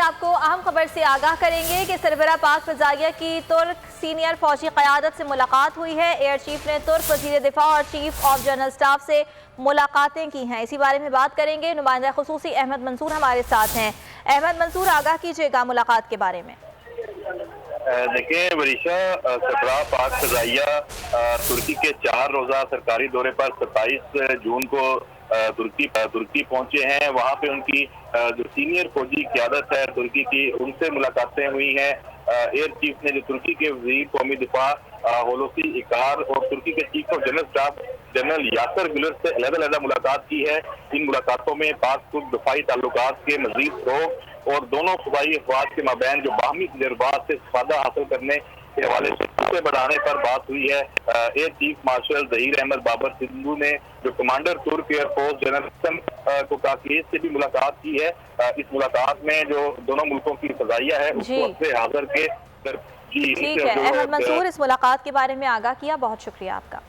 आपको अहम खबर से आगाह करेंगे कि सरबराह पाक फ़िज़ाइया की तुर्क सीनियर फौजी क़यादत से मुलाकात हुई है। एयर चीफ ने तुर्क वज़ीर दिफा और चीफ ऑफ जनरल स्टाफ से मुलाकातें की हैं। इसी बारे में बात करेंगे। नुमाइंदा ख़ुसूसी अहमद मंसूर हमारे साथ हैं। अहमद मंसूर, आगाह कीजिएगा मुलाकात के बारे में। देखिए वरीशा, सरबराह पाक फ़िज़ाइया तुर्की के 4 रोज़ा सरकारी दौरे पर 27 जून को तुर्की पहुंचे हैं। वहां पे उनकी जो सीनियर फौजी क़यादत है तुर्की की, उनसे मुलाकातें हुई हैं। एयर चीफ ने जो तुर्की के वज़ीर कौमी दिफा होलोसी इकार और तुर्की के chief of general staff general Yasar Guler से अलग-अलग मुलाकात की है। इन मुलाकातों में पाक तुर्क दफाई ताल्लुकात के मज़ीद फ़रोग़ और दोनों फ़ज़ाई अफ़वाज के माबैन जो बाहमी तजुर्बात से इस्तिफ़ादा हासिल करने के हवाले से बढ़ाने पर बात हुई है। Air chief marshal Zaheer Ahmed Babar Sidhu ने जो कमांडर तुर्क एयरफोर्स जनरल कोकाकिस से भी मुलाकात की है। इस मुलाकात में जो दोनों मुल्कों की फ़ज़ाइया है उसको अपने हाज़िर के ठीक है अहमद मंसूर, इस मुलाकात के बारे में आगाह किया, बहुत शुक्रिया आपका।